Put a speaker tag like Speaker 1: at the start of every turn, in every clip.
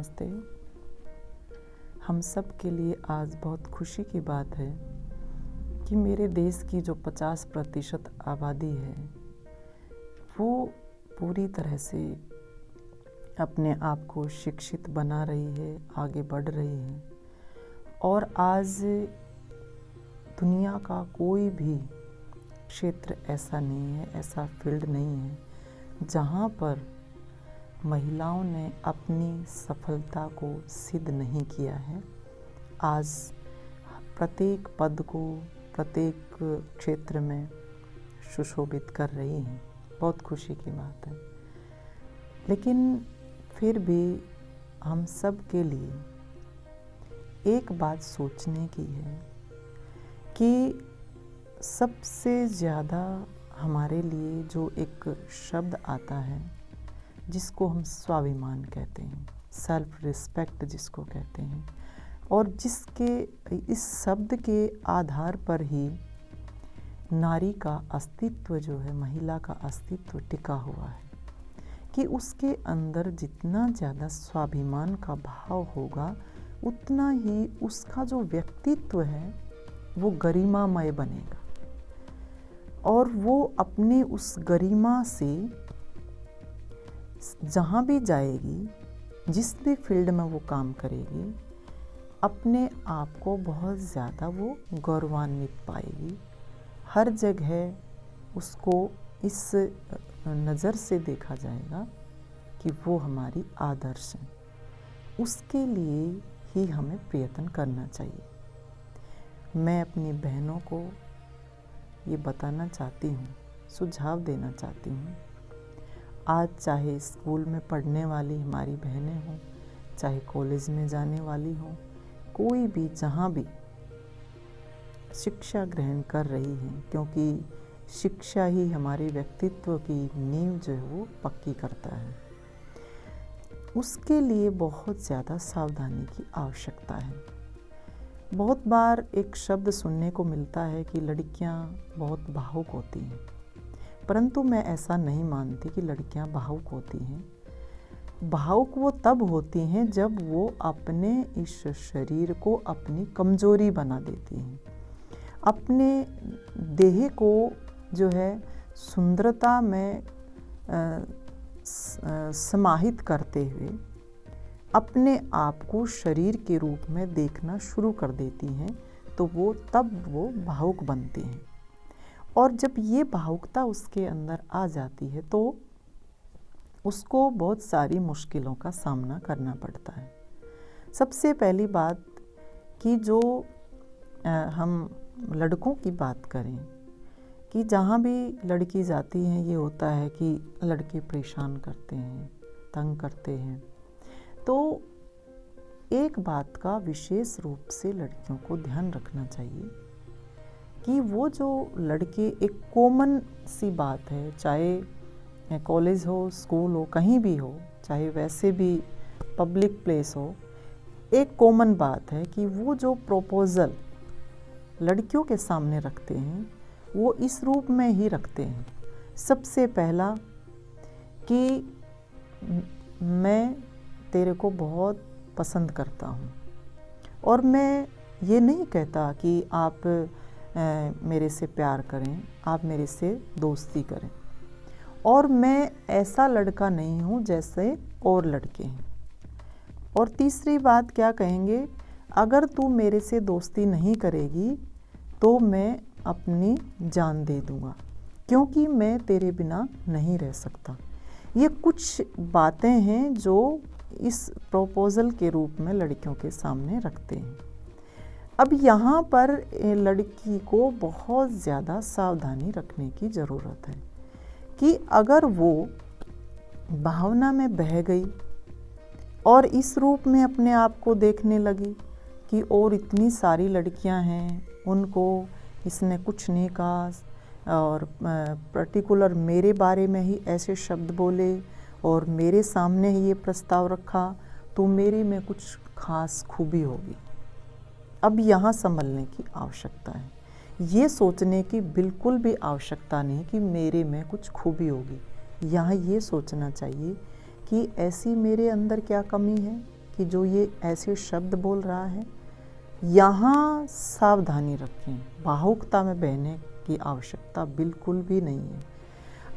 Speaker 1: नमस्ते। हम सब के लिए आज बहुत खुशी की बात है कि मेरे देश की जो 50% आबादी है वो पूरी तरह से अपने आप को शिक्षित बना रही है, आगे बढ़ रही है। और आज दुनिया का कोई भी क्षेत्र ऐसा नहीं है, ऐसा फील्ड नहीं है जहाँ पर महिलाओं ने अपनी सफलता को सिद्ध नहीं किया है। आज प्रत्येक पद को प्रत्येक क्षेत्र में सुशोभित कर रही हैं। बहुत खुशी की बात है। लेकिन फिर भी हम सब के लिए एक बात सोचने की है कि सबसे ज़्यादा हमारे लिए जो एक शब्द आता है जिसको हम स्वाभिमान कहते हैं, सेल्फ रिस्पेक्ट जिसको कहते हैं, और जिसके इस शब्द के आधार पर ही नारी का अस्तित्व जो है, महिला का अस्तित्व टिका हुआ है कि उसके अंदर जितना ज़्यादा स्वाभिमान का भाव होगा उतना ही उसका जो व्यक्तित्व है वो गरिमामय बनेगा और वो अपने उस गरिमा से जहाँ भी जाएगी, जिस भी फील्ड में वो काम करेगी, अपने आप को बहुत ज़्यादा वो गौरवान्वित पाएगी। हर जगह उसको इस नज़र से देखा जाएगा कि वो हमारी आदर्श है। उसके लिए ही हमें प्रयत्न करना चाहिए। मैं अपनी बहनों को ये बताना चाहती हूँ, सुझाव देना चाहती हूँ। आज चाहे स्कूल में पढ़ने वाली हमारी बहनें हों, चाहे कॉलेज में जाने वाली हों, कोई भी जहाँ भी शिक्षा ग्रहण कर रही हैं, क्योंकि शिक्षा ही हमारे व्यक्तित्व की नींव जो है वो पक्की करता है। उसके लिए बहुत ज़्यादा सावधानी की आवश्यकता है। बहुत बार एक शब्द सुनने को मिलता है कि लड़कियां बहुत भावुक होती हैं, परंतु मैं ऐसा नहीं मानती कि लड़कियां भावुक होती हैं। भावुक वो तब होती हैं जब वो अपने इस शरीर को अपनी कमजोरी बना देती हैं, अपने देह को जो है सुंदरता में समाहित करते हुए अपने आप को शरीर के रूप में देखना शुरू कर देती हैं, तो तब वो भावुक बनते हैं। और जब ये भावुकता उसके अंदर आ जाती है तो उसको बहुत सारी मुश्किलों का सामना करना पड़ता है। सबसे पहली बात कि जो हम लड़कों की बात करें कि जहाँ भी लड़की जाती हैं ये होता है कि लड़के परेशान करते हैं, तंग करते हैं। तो एक बात का विशेष रूप से लड़कियों को ध्यान रखना चाहिए कि वो जो लड़के, एक कॉमन सी बात है, चाहे कॉलेज हो, स्कूल हो, कहीं भी हो, चाहे वैसे भी पब्लिक प्लेस हो, एक कॉमन बात है कि वो जो प्रपोज़ल लड़कियों के सामने रखते हैं वो इस रूप में ही रखते हैं। सबसे पहला कि मैं तेरे को बहुत पसंद करता हूँ, और मैं ये नहीं कहता कि आप मेरे से प्यार करें, आप मेरे से दोस्ती करें, और मैं ऐसा लड़का नहीं हूँ जैसे और लड़के हैं। और तीसरी बात क्या कहेंगे, अगर तू मेरे से दोस्ती नहीं करेगी तो मैं अपनी जान दे दूँगा, क्योंकि मैं तेरे बिना नहीं रह सकता। ये कुछ बातें हैं जो इस प्रपोज़ल के रूप में लड़कियों के सामने रखते हैं। अब यहाँ पर लड़की को बहुत ज़्यादा सावधानी रखने की ज़रूरत है कि अगर वो भावना में बह गई और इस रूप में अपने आप को देखने लगी कि और इतनी सारी लड़कियां हैं, उनको इसने कुछ नहीं कहा, और पर्टिकुलर मेरे बारे में ही ऐसे शब्द बोले और मेरे सामने ही ये प्रस्ताव रखा, तो मेरी में कुछ खास खूबी होगी। अब यहाँ संभलने की आवश्यकता है। ये सोचने की बिल्कुल भी आवश्यकता नहीं कि मेरे में कुछ खूबी होगी। यहाँ ये सोचना चाहिए कि ऐसी मेरे अंदर क्या कमी है कि जो ये ऐसे शब्द बोल रहा है, यहाँ सावधानी रखें, भावुकता में बहने की आवश्यकता बिल्कुल भी नहीं है।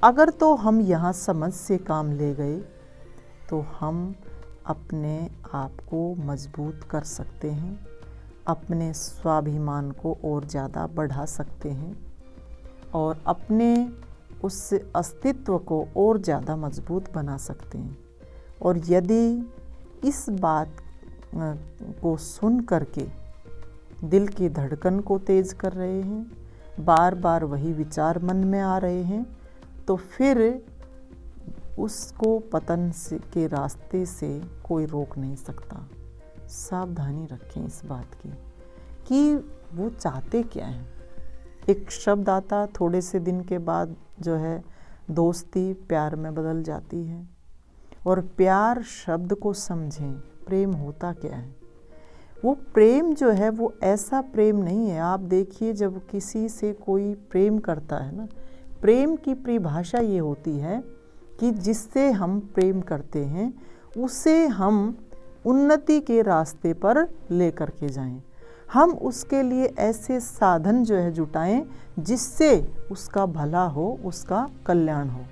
Speaker 1: अगर तो हम यहाँ समझ से काम ले गए तो हम अपने आप को मजबूत कर सकते हैं, अपने स्वाभिमान को और ज़्यादा बढ़ा सकते हैं और अपने उस अस्तित्व को और ज़्यादा मजबूत बना सकते हैं। और यदि इस बात को सुन करके दिल की धड़कन को तेज़ कर रहे हैं, बार बार वही विचार मन में आ रहे हैं, तो फिर उसको पतन के रास्ते से कोई रोक नहीं सकता। सावधानी रखें इस बात की कि वो चाहते क्या हैं। एक शब्द आता, थोड़े से दिन के बाद जो है दोस्ती प्यार में बदल जाती है। और प्यार शब्द को समझें, प्रेम होता क्या है। वो प्रेम जो है वो ऐसा प्रेम नहीं है। आप देखिए, जब किसी से कोई प्रेम करता है ना, प्रेम की परिभाषा ये होती है कि जिससे हम प्रेम करते हैं उसे हम उन्नति के रास्ते पर लेकर के जाएं। हम उसके लिए ऐसे साधन जो है जुटाएं जिससे उसका भला हो, उसका कल्याण हो।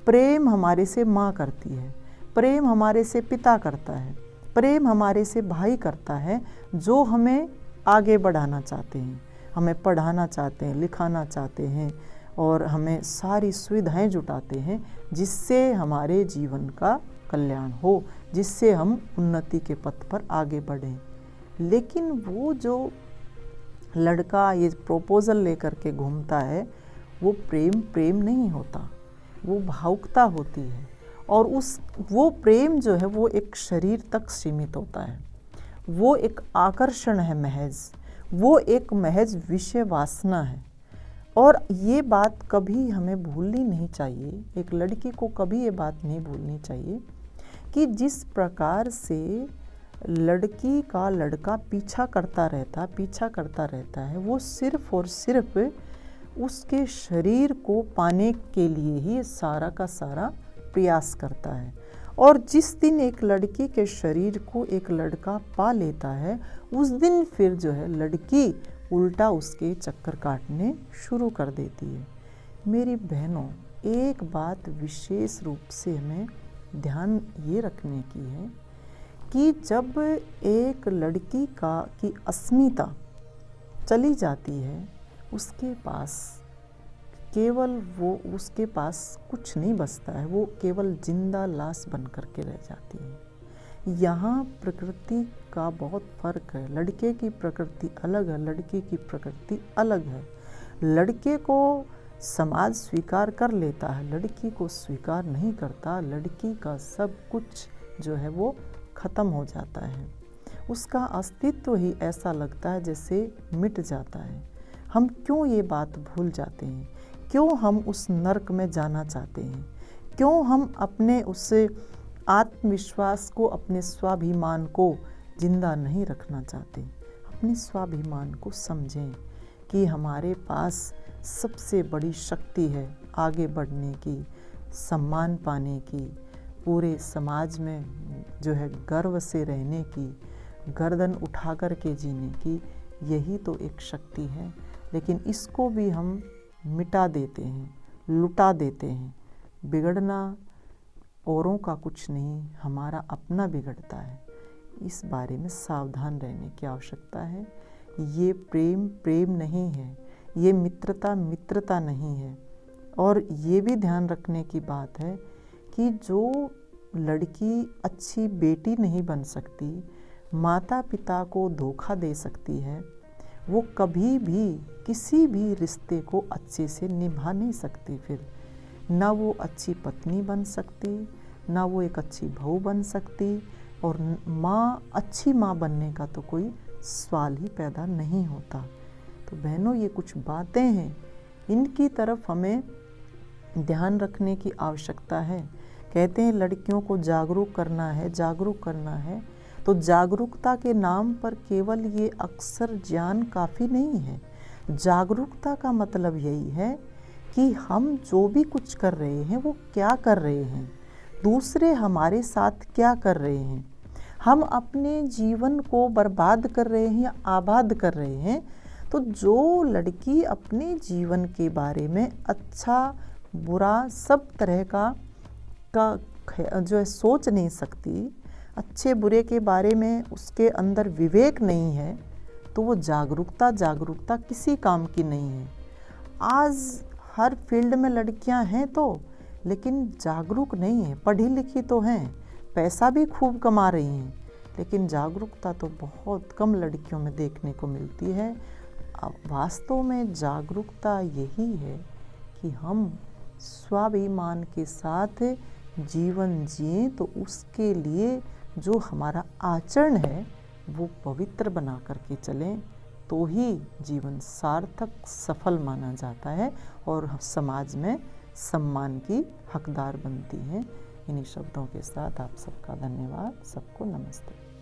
Speaker 1: प्रेम हमारे से माँ करती है, प्रेम हमारे से पिता करता है, प्रेम हमारे से भाई करता है, जो हमें आगे बढ़ाना चाहते हैं, हमें पढ़ाना चाहते हैं, लिखाना चाहते हैं और हमें सारी सुविधाएं जुटाते हैं जिससे हमारे जीवन का कल्याण हो, जिससे हम उन्नति के पथ पर आगे बढ़ें। लेकिन वो जो लड़का ये प्रपोजल लेकर के घूमता है, वो प्रेम नहीं होता, वो भावुकता होती है। और वो प्रेम जो है वो एक शरीर तक सीमित होता है, वो एक आकर्षण है महज, वो एक महज विषय वासना है। और ये बात कभी हमें भूलनी नहीं चाहिए, एक लड़की को कभी ये बात नहीं भूलनी चाहिए कि जिस प्रकार से लड़की का लड़का पीछा करता रहता है, वो सिर्फ और सिर्फ उसके शरीर को पाने के लिए ही सारा का सारा प्रयास करता है। और जिस दिन एक लड़की के शरीर को एक लड़का पा लेता है, उस दिन फिर जो है लड़की उल्टा उसके चक्कर काटने शुरू कर देती है। मेरी बहनों, एक बात विशेष रूप से हमें ध्यान ये रखने की है कि जब एक लड़की की अस्मिता चली जाती है, उसके पास कुछ नहीं बचता है, वो केवल जिंदा लाश बन करके रह जाती है। यहाँ प्रकृति का बहुत फर्क है। लड़के की प्रकृति अलग है, लड़की की प्रकृति अलग है। लड़के को समाज स्वीकार कर लेता है, लड़की को स्वीकार नहीं करता। लड़की का सब कुछ जो है वो ख़त्म हो जाता है, उसका अस्तित्व ही ऐसा लगता है जैसे मिट जाता है। हम क्यों ये बात भूल जाते हैं? क्यों हम उस नर्क में जाना चाहते हैं? क्यों हम अपने उस आत्मविश्वास को, अपने स्वाभिमान को जिंदा नहीं रखना चाहते? अपने स्वाभिमान को समझें कि हमारे पास सबसे बड़ी शक्ति है आगे बढ़ने की, सम्मान पाने की, पूरे समाज में जो है गर्व से रहने की, गर्दन उठा कर के जीने की। यही तो एक शक्ति है, लेकिन इसको भी हम मिटा देते हैं, लुटा देते हैं। बिगड़ना औरों का कुछ नहीं, हमारा अपना बिगड़ता है। इस बारे में सावधान रहने की आवश्यकता है। ये प्रेम नहीं है, ये मित्रता नहीं है। और ये भी ध्यान रखने की बात है कि जो लड़की अच्छी बेटी नहीं बन सकती, माता पिता को धोखा दे सकती है, वो कभी भी किसी भी रिश्ते को अच्छे से निभा नहीं सकती। फिर ना वो अच्छी पत्नी बन सकती, ना वो एक अच्छी बहू बन सकती, और अच्छी माँ बनने का तो कोई सवाल ही पैदा नहीं होता। तो बहनों, ये कुछ बातें हैं, इनकी तरफ हमें ध्यान रखने की आवश्यकता है। कहते हैं लड़कियों को जागरूक करना है, तो जागरूकता के नाम पर केवल ये अक्सर ज्ञान काफ़ी नहीं है। जागरूकता का मतलब यही है कि हम जो भी कुछ कर रहे हैं वो क्या कर रहे हैं, दूसरे हमारे साथ क्या कर रहे हैं, हम अपने जीवन को बर्बाद कर रहे हैं या आबाद कर रहे हैं। तो जो लड़की अपने जीवन के बारे में अच्छा बुरा सब तरह का जो है सोच नहीं सकती, अच्छे बुरे के बारे में उसके अंदर विवेक नहीं है, तो वो जागरूकता किसी काम की नहीं है। आज हर फील्ड में लड़कियां हैं तो, लेकिन जागरूक नहीं है। पढ़ी लिखी तो हैं, पैसा भी खूब कमा रही हैं, लेकिन जागरूकता तो बहुत कम लड़कियों में देखने को मिलती है। अब वास्तव में जागरूकता यही है कि हम स्वाभिमान के साथ जीवन जिएं, तो उसके लिए जो हमारा आचरण है वो पवित्र बना करके चलें, तो ही जीवन सार्थक सफल माना जाता है और समाज में सम्मान की हकदार बनती हैं। इन्हीं शब्दों के साथ आप सबका धन्यवाद। सबको नमस्ते।